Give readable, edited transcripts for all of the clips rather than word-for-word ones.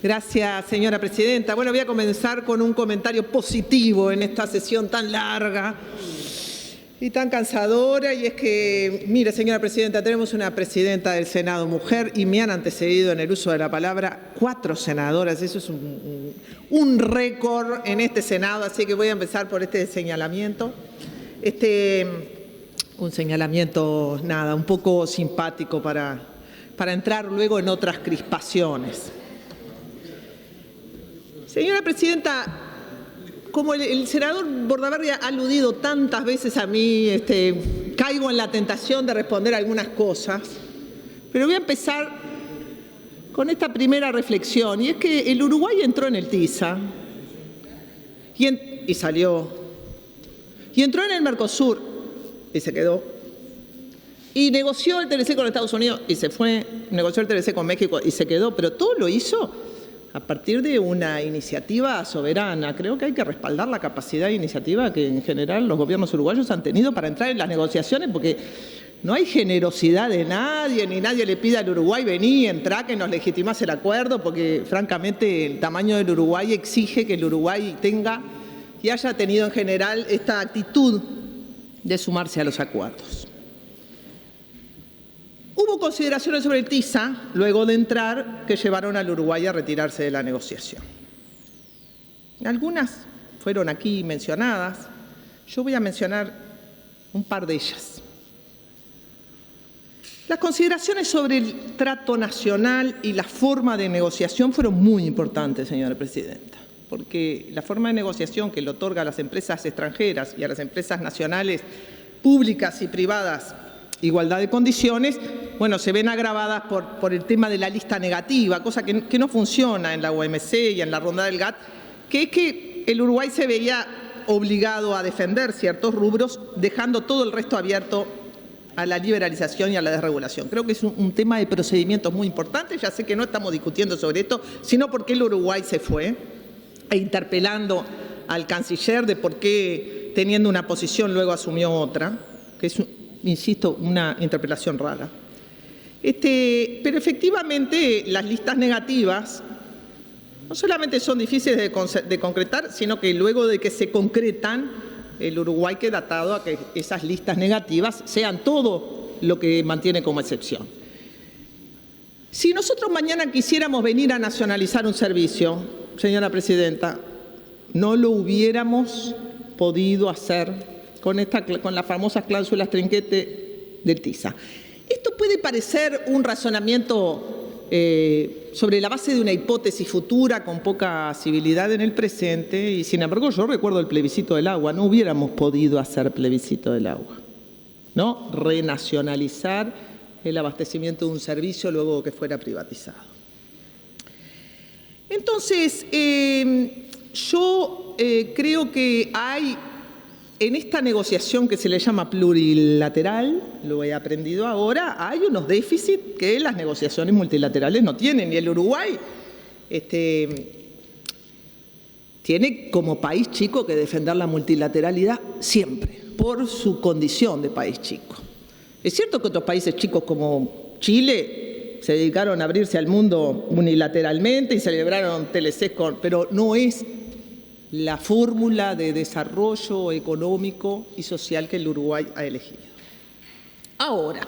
Gracias, señora presidenta. Bueno, voy a comenzar con un comentario positivo en esta sesión tan larga y tan cansadora, y es que, mire, señora presidenta, tenemos una presidenta del Senado mujer y me han antecedido en el uso de la palabra 4 senadoras. Eso es un récord en este Senado, así que voy a empezar por este señalamiento. Un señalamiento, nada, un poco simpático para entrar luego en otras crispaciones. Señora presidenta, como el senador Bordaberry ha aludido tantas veces a mí, caigo en la tentación de responder algunas cosas, pero voy a empezar con esta primera reflexión, y es que el Uruguay entró en el TISA y salió, y entró en el Mercosur y se quedó, y negoció el TLC con Estados Unidos y se fue, negoció el TLC con México y se quedó, pero todo lo hizo a partir de una iniciativa soberana. Creo que hay que respaldar la capacidad de iniciativa que en general los gobiernos uruguayos han tenido para entrar en las negociaciones, porque no hay generosidad de nadie, ni nadie le pide al Uruguay vení, entrá, que nos legitimás el acuerdo, porque francamente el tamaño del Uruguay exige que el Uruguay tenga y haya tenido en general esta actitud de sumarse a los acuerdos. Hubo consideraciones sobre el TISA, luego de entrar, que llevaron al Uruguay a retirarse de la negociación. Algunas fueron aquí mencionadas. Yo voy a mencionar un par de ellas. Las consideraciones sobre el trato nacional y la forma de negociación fueron muy importantes, señora presidenta, porque la forma de negociación que le otorga a las empresas extranjeras y a las empresas nacionales, públicas y privadas, igualdad de condiciones, bueno, se ven agravadas por el tema de la lista negativa, cosa que no funciona en la OMC y en la ronda del GATT, que es que el Uruguay se veía obligado a defender ciertos rubros, dejando todo el resto abierto a la liberalización y a la desregulación. Creo que es un tema de procedimientos muy importante. Ya sé que no estamos discutiendo sobre esto, sino por qué el Uruguay se fue, e interpelando al canciller de por qué, teniendo una posición, luego asumió otra, que es, insisto, una interpelación rara. Pero efectivamente las listas negativas no solamente son difíciles de concretar, sino que luego de que se concretan, el Uruguay queda atado a que esas listas negativas sean todo lo que mantiene como excepción. Si nosotros mañana quisiéramos venir a nacionalizar un servicio, señora presidenta, no lo hubiéramos podido hacer con las famosas cláusulas trinquete del TISA. Esto puede parecer un razonamiento sobre la base de una hipótesis futura con poca civilidad en el presente, y sin embargo yo recuerdo el plebiscito del agua. No hubiéramos podido hacer plebiscito del agua, ¿no? Renacionalizar el abastecimiento de un servicio luego que fuera privatizado. Entonces, yo creo que hay en esta negociación que se le llama plurilateral, lo he aprendido ahora, hay unos déficits que las negociaciones multilaterales no tienen, y el Uruguay tiene como país chico que defender la multilateralidad siempre, por su condición de país chico. Es cierto que otros países chicos como Chile se dedicaron a abrirse al mundo unilateralmente y celebraron TLC, pero no es la fórmula de desarrollo económico y social que el Uruguay ha elegido. Ahora,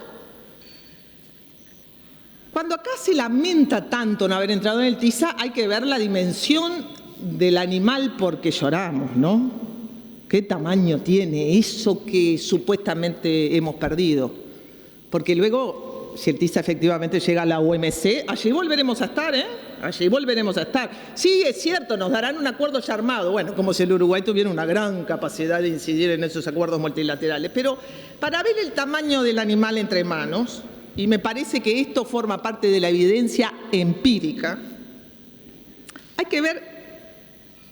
cuando acá se lamenta tanto no haber entrado en el TISA, hay que ver la dimensión del animal porque lloramos, ¿no? ¿Qué tamaño tiene eso que supuestamente hemos perdido? Porque luego, si el TISA efectivamente llega a la OMC, allí volveremos a estar, Allí volveremos a estar. Sí, es cierto, nos darán un acuerdo ya armado. Bueno, como si el Uruguay tuviera una gran capacidad de incidir en esos acuerdos multilaterales. Pero para ver el tamaño del animal entre manos, y me parece que esto forma parte de la evidencia empírica, hay que ver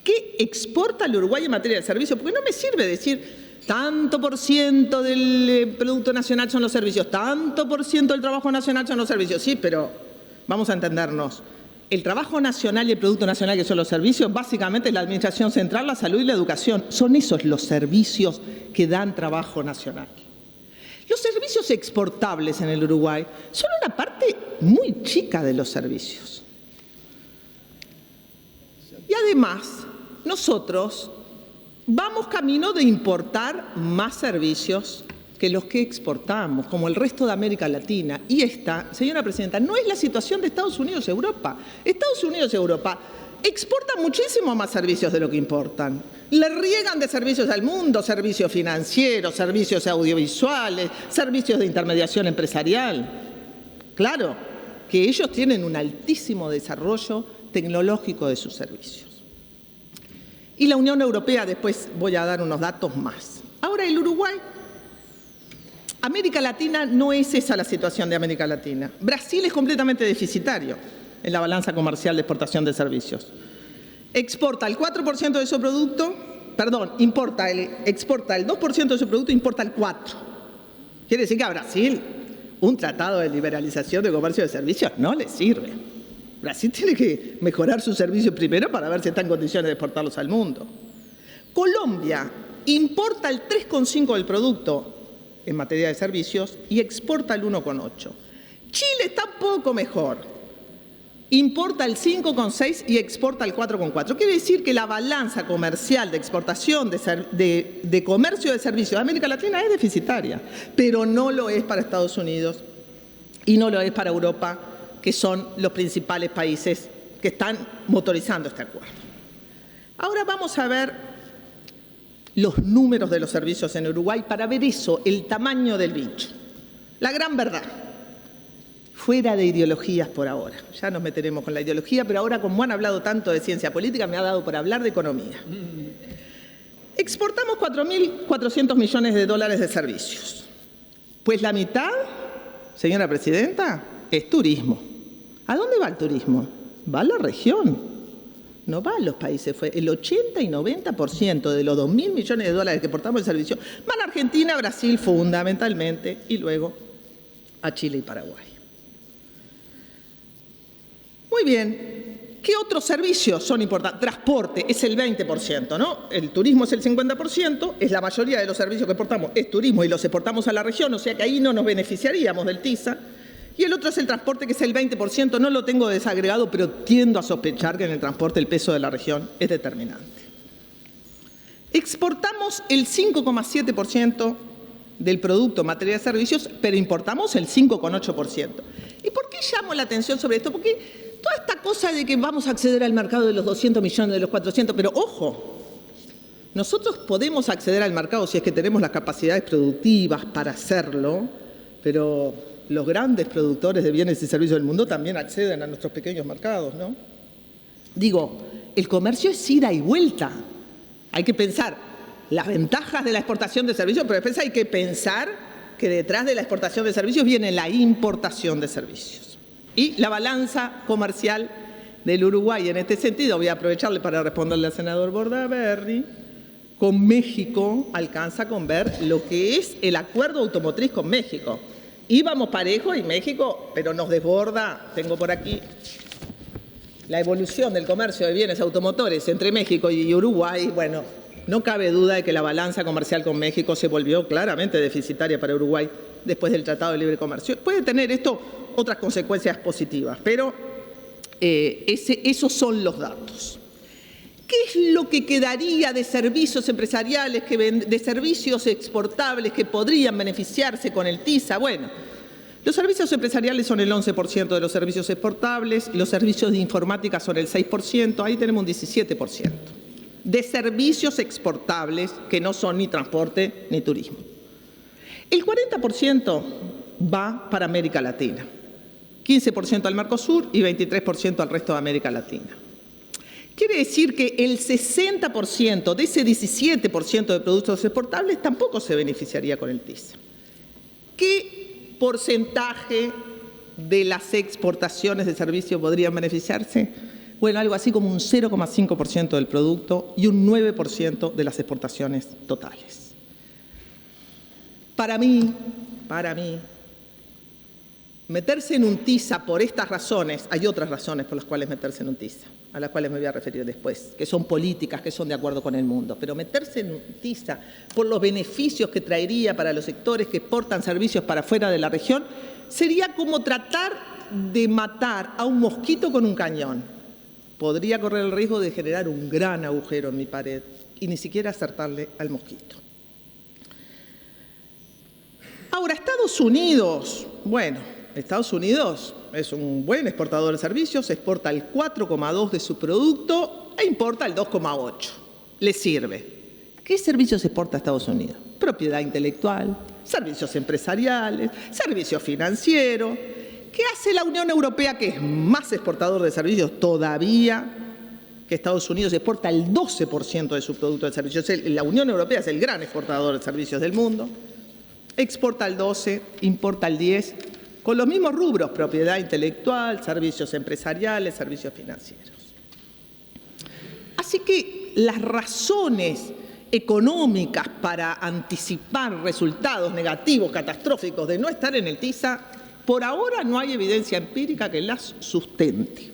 qué exporta el Uruguay en materia de servicios, porque no me sirve decir tanto por ciento del Producto Nacional son los servicios, tanto por ciento del trabajo nacional son los servicios. Sí, pero vamos a entendernos. El trabajo nacional y el Producto Nacional, que son los servicios, básicamente es la administración central, la salud y la educación. Son esos los servicios que dan trabajo nacional. Los servicios exportables en el Uruguay son una parte muy chica de los servicios. además, nosotros vamos camino de importar más servicios que los que exportamos, como el resto de América Latina. Y esta, señora presidenta, no es la situación de Estados Unidos y Europa. Estados Unidos y Europa exportan muchísimo más servicios de lo que importan. Le riegan de servicios al mundo, servicios financieros, servicios audiovisuales, servicios de intermediación empresarial. Claro que ellos tienen un altísimo desarrollo tecnológico de sus servicios. Y la Unión Europea, después voy a dar unos datos más. Ahora el Uruguay. América Latina no es esa la situación de América Latina. Brasil es completamente deficitario en la balanza comercial de exportación de servicios. Exporta el 4% de su producto, exporta el 2% de su producto, importa el 4%. Quiere decir que a Brasil un tratado de liberalización de comercio de servicios no le sirve. Brasil tiene que mejorar sus servicios primero para ver si está en condiciones de exportarlos al mundo. Colombia importa el 3,5% del producto en materia de servicios y exporta el 1,8%. Chile está un poco mejor. Importa el 5,6% y exporta el 4,4%. Quiere decir que la balanza comercial de exportación de comercio de servicios de América Latina es deficitaria, pero no lo es para Estados Unidos y no lo es para Europa, que son los principales países que están motorizando este acuerdo. Ahora vamos a ver los números de los servicios en Uruguay para ver eso, el tamaño del bicho. La gran verdad, fuera de ideologías por ahora. Ya nos meteremos con la ideología, pero ahora como han hablado tanto de ciencia política, me ha dado por hablar de economía. Exportamos 4.400 millones de dólares de servicios. Pues la mitad, señora presidenta, es turismo. ¿A dónde va el turismo? Va a la región, no va a los países. El 80 y 90% de los 2.000 millones de dólares que exportamos en servicio van a Argentina, a Brasil fundamentalmente, y luego a Chile y Paraguay. Muy bien, ¿qué otros servicios son importantes? Transporte es el 20%, ¿no? El turismo es el 50%, es la mayoría de los servicios que exportamos, es turismo y los exportamos a la región, o sea que ahí no nos beneficiaríamos del TISA. Y el otro es el transporte, que es el 20%, no lo tengo desagregado, pero tiendo a sospechar que en el transporte el peso de la región es determinante. Exportamos el 5,7% del producto en materia de servicios, pero importamos el 5,8%. ¿Y por qué llamo la atención sobre esto? Porque toda esta cosa de que vamos a acceder al mercado de los 200 millones, de los 400, pero ojo, nosotros podemos acceder al mercado si es que tenemos las capacidades productivas para hacerlo, pero los grandes productores de bienes y servicios del mundo también acceden a nuestros pequeños mercados, ¿no? Digo, el comercio es ida y vuelta. Hay que pensar las ventajas de la exportación de servicios, pero después hay que pensar que detrás de la exportación de servicios viene la importación de servicios. Y la balanza comercial del Uruguay, en este sentido, voy a aprovecharle para responderle al senador Bordaberry, con México alcanza con ver lo que es el acuerdo automotriz con México. Íbamos parejo y México, pero nos desborda, tengo por aquí la evolución del comercio de bienes automotores entre México y Uruguay. Bueno, no cabe duda de que la balanza comercial con México se volvió claramente deficitaria para Uruguay después del Tratado de Libre Comercio. Puede tener esto otras consecuencias positivas, pero esos son los datos. ¿Qué es lo que quedaría de servicios empresariales, de servicios exportables que podrían beneficiarse con el TISA? Bueno, los servicios empresariales son el 11% de los servicios exportables, los servicios de informática son el 6%, ahí tenemos un 17% de servicios exportables que no son ni transporte ni turismo. El 40% va para América Latina, 15% al Mercosur y 23% al resto de América Latina. Quiere decir que el 60% de ese 17% de productos exportables tampoco se beneficiaría con el TISA. ¿Qué porcentaje de las exportaciones de servicios podrían beneficiarse? Bueno, algo así como un 0,5% del producto y un 9% de las exportaciones totales. Para mí, meterse en un TISA por estas razones, hay otras razones por las cuales meterse en un TISA, a las cuales me voy a referir después, que son políticas, que son de acuerdo con el mundo, pero meterse en un TISA por los beneficios que traería para los sectores que exportan servicios para fuera de la región, sería como tratar de matar a un mosquito con un cañón. podría correr el riesgo de generar un gran agujero en mi pared y ni siquiera acertarle al mosquito. Ahora, Estados Unidos, bueno, Estados Unidos es un buen exportador de servicios, exporta el 4,2% de su producto e importa el 2,8%. Le sirve. ¿Qué servicios exporta Estados Unidos? Propiedad intelectual, servicios empresariales, servicios financieros. ¿Qué hace la Unión Europea, que es más exportador de servicios todavía que Estados Unidos? Exporta el 12% de su producto de servicios. La Unión Europea es el gran exportador de servicios del mundo. Exporta el 12%, importa el 10%, con los mismos rubros: propiedad intelectual, servicios empresariales, servicios financieros. Así que las razones económicas para anticipar resultados negativos, catastróficos de no estar en el TISA, por ahora no hay evidencia empírica que las sustente.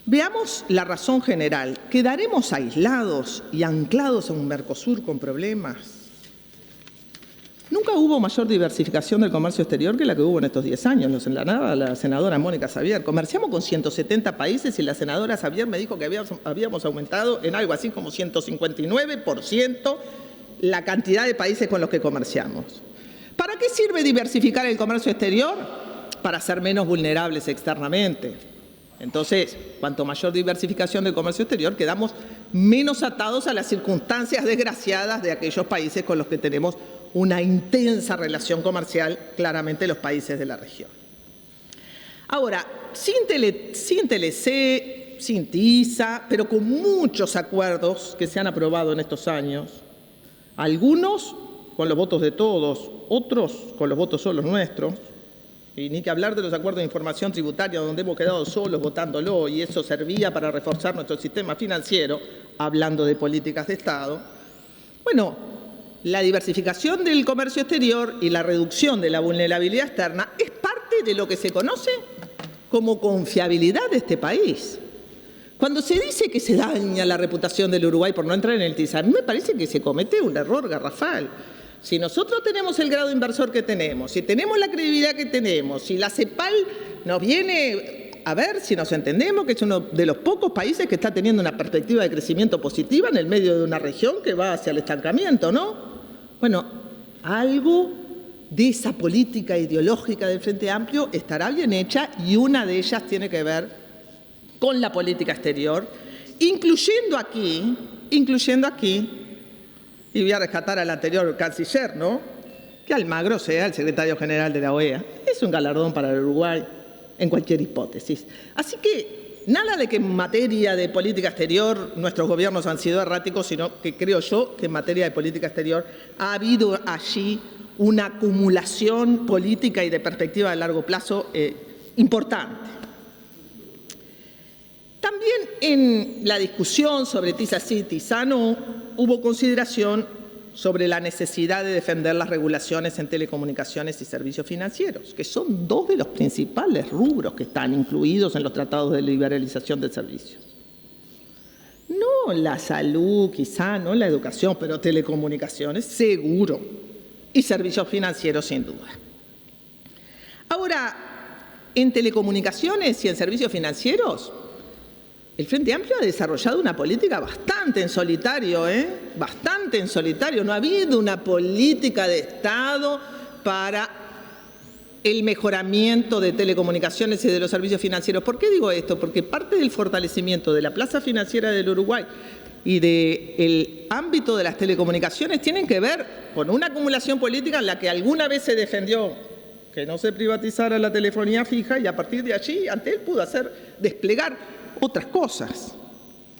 Veamos la razón general. ¿Quedaremos aislados y anclados a un Mercosur con problemas? Nunca hubo mayor diversificación del comercio exterior que la que hubo en estos 10 años. Lo señalaba la senadora Mónica Xavier. Comerciamos con 170 países y la senadora Xavier me dijo que habíamos aumentado en algo así como 159% la cantidad de países con los que comerciamos. ¿Para qué sirve diversificar el comercio exterior? Para ser menos vulnerables externamente. Entonces, cuanto mayor diversificación del comercio exterior, quedamos menos atados a las circunstancias desgraciadas de aquellos países con los que tenemos una intensa relación comercial, claramente los países de la región. Ahora, sin TLC, sin TISA, pero con muchos acuerdos que se han aprobado en estos años, algunos con los votos de todos, otros con los votos solos nuestros, y ni que hablar de los acuerdos de información tributaria donde hemos quedado solos votándolo y eso servía para reforzar nuestro sistema financiero, hablando de políticas de Estado. Bueno, la diversificación del comercio exterior y la reducción de la vulnerabilidad externa es parte de lo que se conoce como confiabilidad de este país. Cuando se dice que se daña la reputación del Uruguay por no entrar en el TISA, a mí me parece que se comete un error garrafal. Si nosotros tenemos el grado inversor que tenemos, si tenemos la credibilidad que tenemos, si la CEPAL nos viene a ver si nos entendemos, que es uno de los pocos países que está teniendo una perspectiva de crecimiento positiva en el medio de una región que va hacia el estancamiento, ¿no? Bueno, algo de esa política ideológica del Frente Amplio estará bien hecha y una de ellas tiene que ver con la política exterior, incluyendo aquí, y voy a rescatar al anterior canciller, ¿no?, que Almagro sea el secretario general de la OEA. Es un galardón para el Uruguay en cualquier hipótesis. Así que nada de que en materia de política exterior nuestros gobiernos han sido erráticos, sino que creo yo que en materia de política exterior ha habido allí una acumulación política y de perspectiva de largo plazo importante. También en la discusión sobre TISA sí, TISA no, hubo consideración sobre la necesidad de defender las regulaciones en telecomunicaciones y servicios financieros, que son dos de los principales rubros que están incluidos en los tratados de liberalización de servicios. No la salud, quizá, no la educación, pero telecomunicaciones, seguro, y servicios financieros, sin duda. Ahora, en telecomunicaciones y en servicios financieros, el Frente Amplio ha desarrollado una política bastante en solitario, bastante en solitario. No ha habido una política de Estado para el mejoramiento de telecomunicaciones y de los servicios financieros. ¿Por qué digo esto? Porque parte del fortalecimiento de la plaza financiera del Uruguay y del ámbito de las telecomunicaciones tienen que ver con una acumulación política en la que alguna vez se defendió que no se privatizara la telefonía fija y a partir de allí ante él pudo desplegar otras cosas.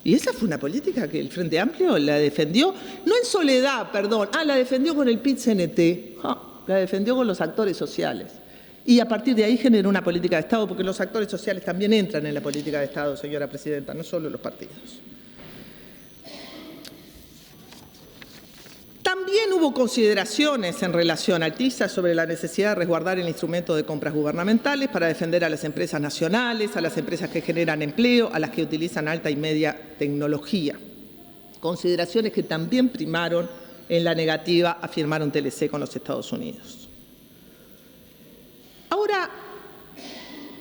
Y esa fue una política que el Frente Amplio la defendió, no en soledad, perdón, la defendió con el PIT-CNT, la defendió con los actores sociales. Y a partir de ahí generó una política de Estado, porque los actores sociales también entran en la política de Estado, señora Presidenta, no solo los partidos. También hubo consideraciones en relación al TISA sobre la necesidad de resguardar el instrumento de compras gubernamentales para defender a las empresas nacionales, a las empresas que generan empleo, a las que utilizan alta y media tecnología. Consideraciones que también primaron en la negativa a firmar un TLC con los Estados Unidos. Ahora,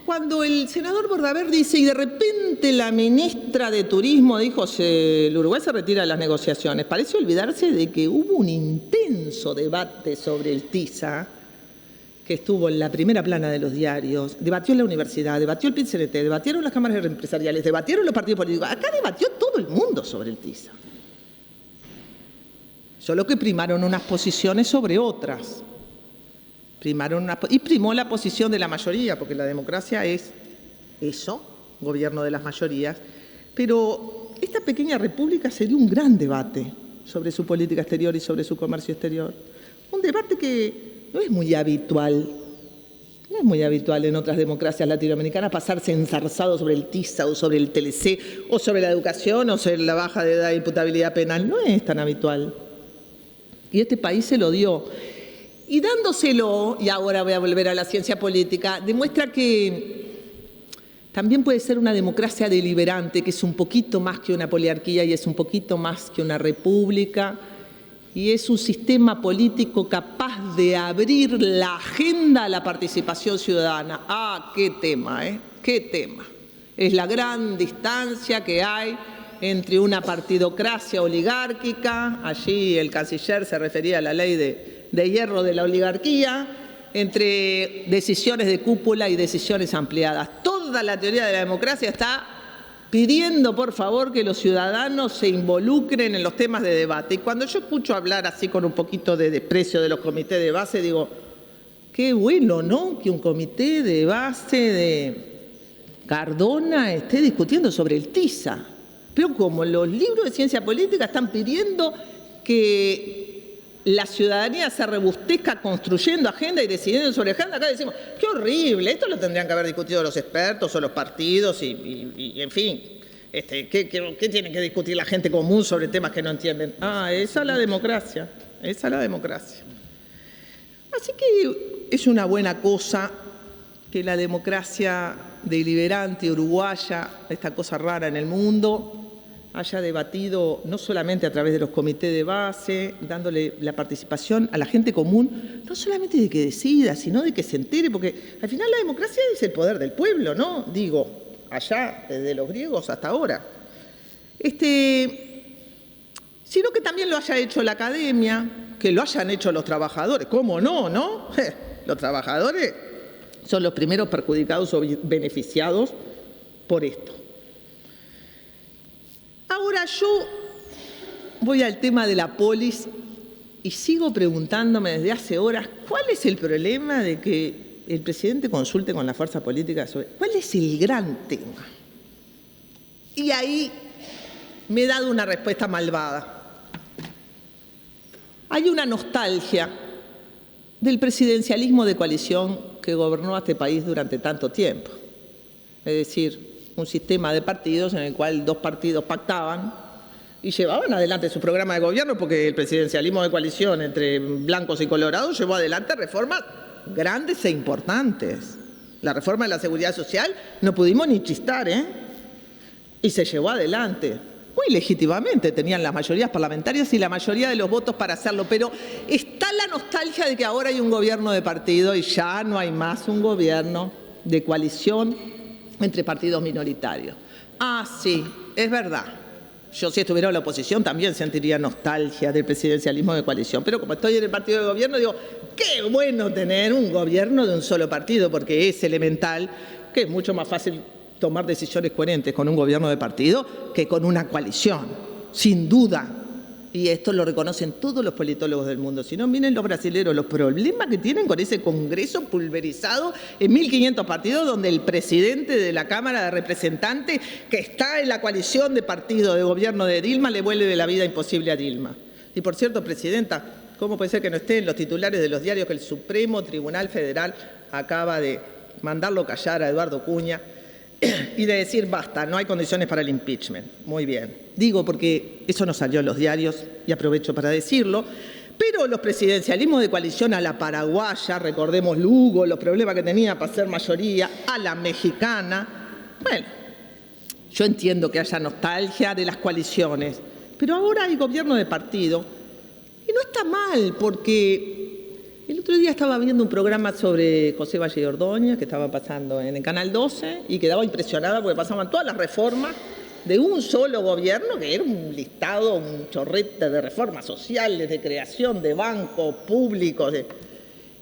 cuando el senador Bordaber dice, y de repente la ministra de Turismo dijo, el Uruguay se retira de las negociaciones, parece olvidarse de que hubo un intenso debate sobre el TISA, que estuvo en la primera plana de los diarios, debatió la universidad, debatió el PIT-CNT, debatieron las cámaras empresariales, debatieron los partidos políticos. Acá debatió todo el mundo sobre el TISA. Solo que primaron unas posiciones sobre otras. Y primó la posición de la mayoría, porque la democracia es eso, gobierno de las mayorías. Pero esta pequeña república se dio un gran debate sobre su política exterior y sobre su comercio exterior. Un debate que no es muy habitual. No es muy habitual en otras democracias latinoamericanas pasarse enzarzado sobre el TISA o sobre el TLC o sobre la educación o sobre la baja de edad de imputabilidad penal. No es tan habitual. Y este país se lo dio. Y dándoselo, y ahora voy a volver a la ciencia política, demuestra que también puede ser una democracia deliberante, que es un poquito más que una poliarquía y es un poquito más que una república, y es un sistema político capaz de abrir la agenda a la participación ciudadana. ¡Ah, qué tema, eh! ¡Qué tema! Es la gran distancia que hay entre una partidocracia oligárquica, allí el canciller se refería a la ley de hierro de la oligarquía, entre decisiones de cúpula y decisiones ampliadas. Toda la teoría de la democracia está pidiendo, por favor, que los ciudadanos se involucren en los temas de debate. Y cuando yo escucho hablar así con un poquito de desprecio de los comités de base, digo, qué bueno, ¿no?, que un comité de base de Cardona esté discutiendo sobre el TISA. Pero como los libros de ciencia política están pidiendo que la ciudadanía se robustezca construyendo agenda y decidiendo sobre agenda, acá decimos, qué horrible, esto lo tendrían que haber discutido los expertos o los partidos y en fin, ¿qué tiene que discutir la gente común sobre temas que no entienden? Ah, esa es la democracia, esa es la democracia. Así que es una buena cosa que la democracia deliberante uruguaya, esta cosa rara en el mundo, haya debatido no solamente a través de los comités de base, dándole la participación a la gente común, no solamente de que decida, sino de que se entere, porque al final la democracia es el poder del pueblo, ¿no? Digo, allá, desde los griegos hasta ahora. Sino que también lo haya hecho la academia, que lo hayan hecho los trabajadores. ¿Cómo no, no? Los trabajadores son los primeros perjudicados o beneficiados por esto. Ahora yo voy al tema de la polis y sigo preguntándome desde hace horas cuál es el problema de que el presidente consulte con la fuerza política sobre cuál es el gran tema. Y ahí me he dado una respuesta malvada. Hay una nostalgia del presidencialismo de coalición que gobernó a este país durante tanto tiempo. Es decir, un sistema de partidos en el cual dos partidos pactaban y llevaban adelante su programa de gobierno, porque el presidencialismo de coalición entre blancos y colorados llevó adelante reformas grandes e importantes. La reforma de la seguridad social no pudimos ni chistar, y se llevó adelante. Muy legítimamente tenían las mayorías parlamentarias y la mayoría de los votos para hacerlo, pero está la nostalgia de que ahora hay un gobierno de partido y ya no hay más un gobierno de coalición entre partidos minoritarios. Ah, sí, es verdad. Yo, si estuviera en la oposición, también sentiría nostalgia del presidencialismo de coalición. Pero como estoy en el partido de gobierno, digo, qué bueno tener un gobierno de un solo partido, porque es elemental que es mucho más fácil tomar decisiones coherentes con un gobierno de partido que con una coalición, sin duda. Y esto lo reconocen todos los politólogos del mundo. Si no, miren los brasileños, los problemas que tienen con ese Congreso pulverizado en 1.500 partidos, donde el presidente de la Cámara de Representantes, que está en la coalición de partidos de gobierno de Dilma, le vuelve la vida imposible a Dilma. Y por cierto, presidenta, ¿cómo puede ser que no esté en los titulares de los diarios que el Supremo Tribunal Federal acaba de mandarlo callar a Eduardo Cunha y de decir, basta, no hay condiciones para el impeachment? Muy bien. Digo porque eso no salió en los diarios y aprovecho para decirlo, pero los presidencialismos de coalición a la paraguaya, recordemos Lugo, los problemas que tenía para ser mayoría, a la mexicana. Bueno, yo entiendo que haya nostalgia de las coaliciones, pero ahora hay gobierno de partido y no está mal porque El otro día estaba viendo un programa sobre José Valle Ordóñez que estaba pasando en el Canal 12 y quedaba impresionada porque pasaban todas las reformas de un solo gobierno, que era un listado, un chorrete de reformas sociales, de creación de bancos públicos.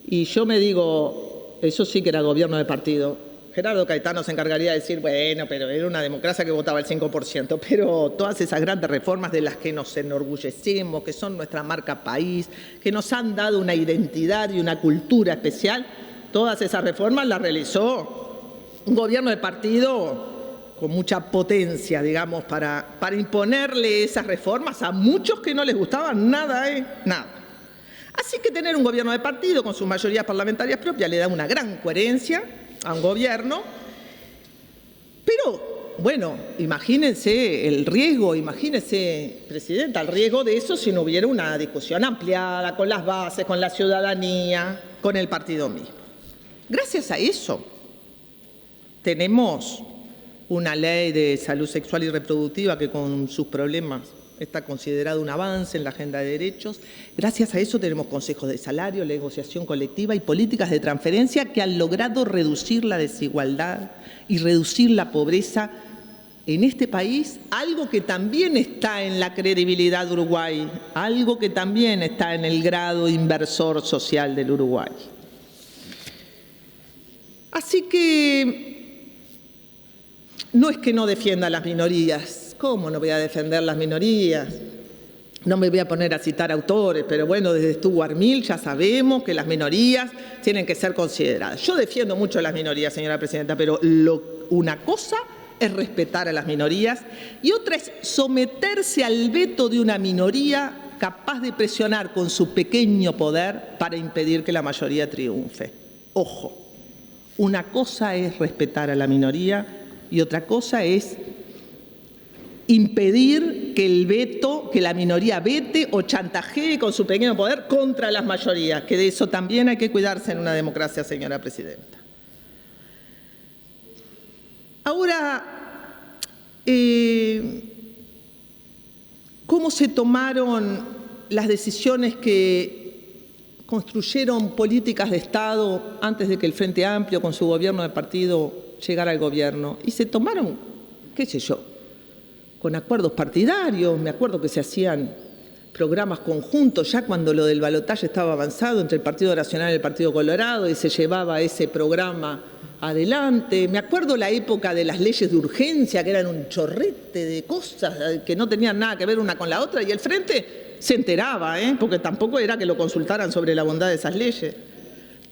Y yo me digo, eso sí que era gobierno de partido. Gerardo Caetano se encargaría de decir, bueno, pero era una democracia que votaba el 5%, pero todas esas grandes reformas de las que nos enorgullecemos, que son nuestra marca país, que nos han dado una identidad y una cultura especial, todas esas reformas las realizó un gobierno de partido con mucha potencia, digamos, para imponerle esas reformas a muchos que no les gustaban nada, nada. Así que tener un gobierno de partido con sus mayorías parlamentarias propias le da una gran coherencia a un gobierno, pero, bueno, imagínense el riesgo, imagínense, Presidenta, el riesgo de eso si no hubiera una discusión ampliada con las bases, con la ciudadanía, con el partido mismo. Gracias a eso tenemos una ley de salud sexual y reproductiva que con sus problemas está considerado un avance en la agenda de derechos. Gracias a eso tenemos consejos de salario, negociación colectiva y políticas de transferencia que han logrado reducir la desigualdad y reducir la pobreza en este país, algo que también está en la credibilidad de Uruguay, algo que también está en el grado inversor social del Uruguay. Así que no es que no defienda a las minorías. ¿Cómo no voy a defender las minorías? No me voy a poner a citar autores, pero bueno, desde Stuart Mill ya sabemos que las minorías tienen que ser consideradas. Yo defiendo mucho a las minorías, señora Presidenta, pero una cosa es respetar a las minorías y otra es someterse al veto de una minoría capaz de presionar con su pequeño poder para impedir que la mayoría triunfe. Ojo, una cosa es respetar a la minoría y otra cosa es impedir que la minoría vete o chantajee con su pequeño poder contra las mayorías, que de eso también hay que cuidarse en una democracia, señora Presidenta. Ahora, ¿cómo se tomaron las decisiones que construyeron políticas de Estado antes de que el Frente Amplio, con su gobierno de partido, llegara al gobierno? Y se tomaron, qué sé yo, con acuerdos partidarios. Me acuerdo que se hacían programas conjuntos ya cuando lo del balotaje estaba avanzado entre el Partido Nacional y el Partido Colorado y se llevaba ese programa adelante. Me acuerdo la época de las leyes de urgencia, que eran un chorrete de cosas que no tenían nada que ver una con la otra y el Frente se enteraba, porque tampoco era que lo consultaran sobre la bondad de esas leyes.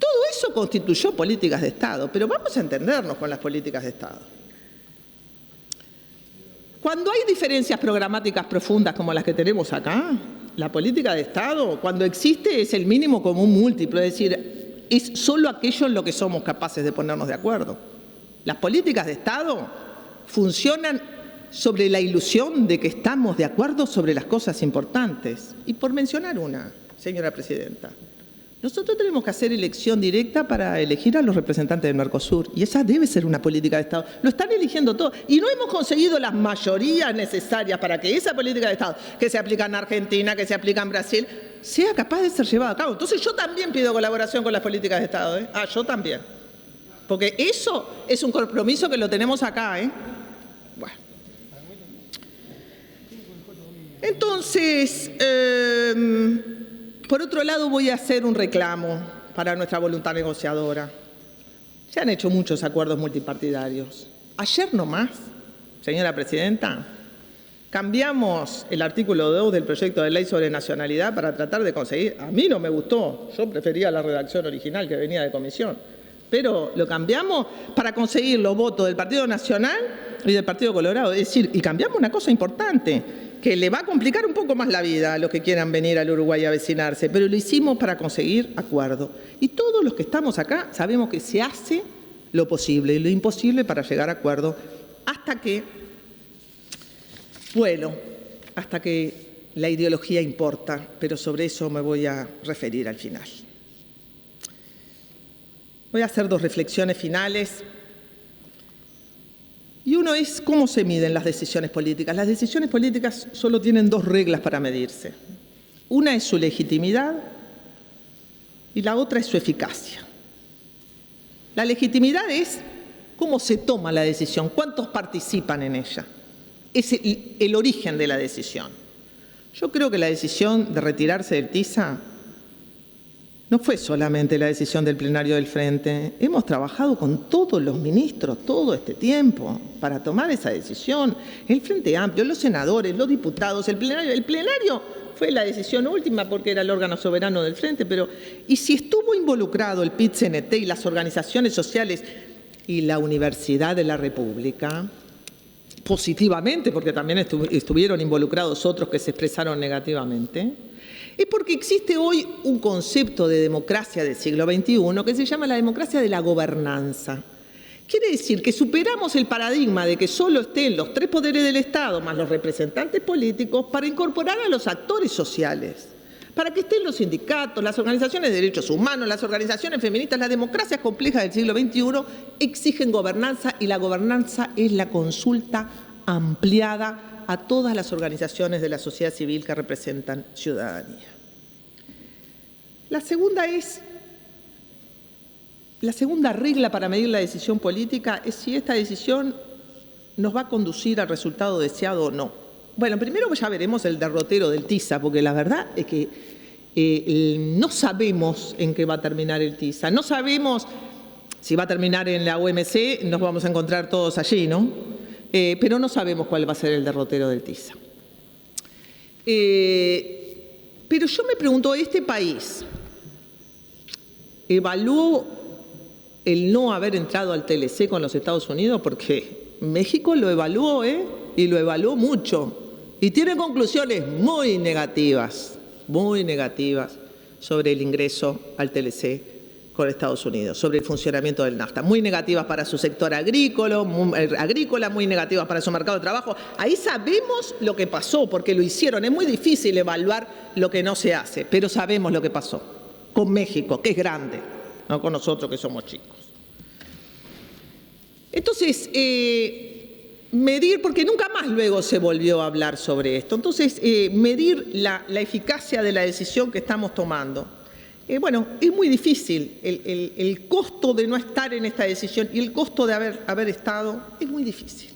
Todo eso constituyó políticas de Estado, pero vamos a entendernos con las políticas de Estado. Cuando hay diferencias programáticas profundas como las que tenemos acá, la política de Estado, cuando existe, es el mínimo común múltiplo, es decir, es solo aquello en lo que somos capaces de ponernos de acuerdo. Las políticas de Estado funcionan sobre la ilusión de que estamos de acuerdo sobre las cosas importantes. Y por mencionar una, señora Presidenta, nosotros tenemos que hacer elección directa para elegir a los representantes del Mercosur y esa debe ser una política de Estado. Lo están eligiendo todos y no hemos conseguido las mayorías necesarias para que esa política de Estado que se aplica en Argentina, que se aplica en Brasil, sea capaz de ser llevada a cabo. Entonces yo también pido colaboración con las políticas de Estado. Yo también. Porque eso es un compromiso que lo tenemos acá. Bueno. Entonces, por otro lado, voy a hacer un reclamo para nuestra voluntad negociadora. Se han hecho muchos acuerdos multipartidarios. Ayer nomás, señora Presidenta, cambiamos el artículo 2 del proyecto de ley sobre nacionalidad para tratar de conseguir. A mí no me gustó, yo prefería la redacción original que venía de comisión, pero lo cambiamos para conseguir los votos del Partido Nacional y del Partido Colorado. Es decir, y cambiamos una cosa importante, que le va a complicar un poco más la vida a los que quieran venir al Uruguay a avecinarse, pero lo hicimos para conseguir acuerdo. Y todos los que estamos acá sabemos que se hace lo posible y lo imposible para llegar a acuerdo hasta que, bueno, hasta que la ideología importa, pero sobre eso me voy a referir al final. Voy a hacer dos reflexiones finales. Y uno es cómo se miden las decisiones políticas. Las decisiones políticas solo tienen dos reglas para medirse. Una es su legitimidad y la otra es su eficacia. La legitimidad es cómo se toma la decisión, cuántos participan en ella. Es el origen de la decisión. Yo creo que la decisión de retirarse del TISA no fue solamente la decisión del plenario del Frente. Hemos trabajado con todos los ministros todo este tiempo para tomar esa decisión. El Frente Amplio, los senadores, los diputados, el plenario. El plenario fue la decisión última porque era el órgano soberano del Frente, pero ¿y si estuvo involucrado el PIT-CNT y las organizaciones sociales y la Universidad de la República? Positivamente, porque también estuvieron involucrados otros que se expresaron negativamente. Es porque existe hoy un concepto de democracia del siglo XXI que se llama la democracia de la gobernanza. Quiere decir que superamos el paradigma de que solo estén los tres poderes del Estado más los representantes políticos para incorporar a los actores sociales, para que estén los sindicatos, las organizaciones de derechos humanos, las organizaciones feministas. Las democracias complejas del siglo XXI exigen gobernanza y la gobernanza es la consulta ampliada a todas las organizaciones de la sociedad civil que representan ciudadanía. La segunda regla para medir la decisión política es si esta decisión nos va a conducir al resultado deseado o no. Bueno, primero ya veremos el derrotero del TISA, porque la verdad es que no sabemos en qué va a terminar el TISA. No sabemos si va a terminar en la OMC, nos vamos a encontrar todos allí, ¿no? Pero no sabemos cuál va a ser el derrotero del TISA. Pero yo me pregunto, ¿este país evaluó el no haber entrado al TLC con los Estados Unidos? Porque México lo evaluó, y lo evaluó mucho. Y tiene conclusiones muy negativas sobre el ingreso al TLC con Estados Unidos, sobre el funcionamiento del NAFTA. Muy negativas para su sector agrícola, muy negativas para su mercado de trabajo. Ahí sabemos lo que pasó, porque lo hicieron. Es muy difícil evaluar lo que no se hace, pero sabemos lo que pasó con México, que es grande, no con nosotros que somos chicos. Entonces, medir, porque nunca más luego se volvió a hablar sobre esto. Entonces, medir la eficacia de la decisión que estamos tomando. Bueno, es muy difícil. El costo de no estar en esta decisión y el costo de haber estado es muy difícil.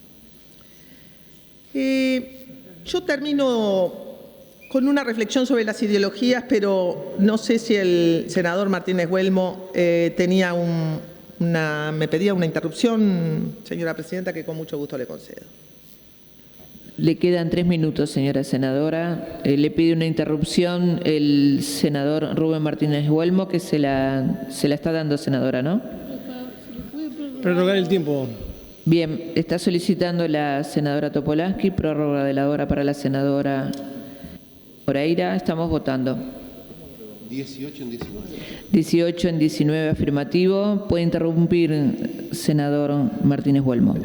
Yo termino con una reflexión sobre las ideologías, pero no sé si el senador Martínez Huelmo me pedía una interrupción, señora presidenta, que con mucho gusto le concedo. Le quedan 3 minutos, señora senadora. Le pide una interrupción el senador Rubén Martínez Huelmo, que se la está dando, senadora, ¿no? Prorrogar el tiempo. Bien, está solicitando la senadora Topolansky, prórroga de la hora para la senadora Moreira. Estamos votando. 18 en 19. 18 en 19 afirmativo. Puede interrumpir, senador Martínez Huelmo.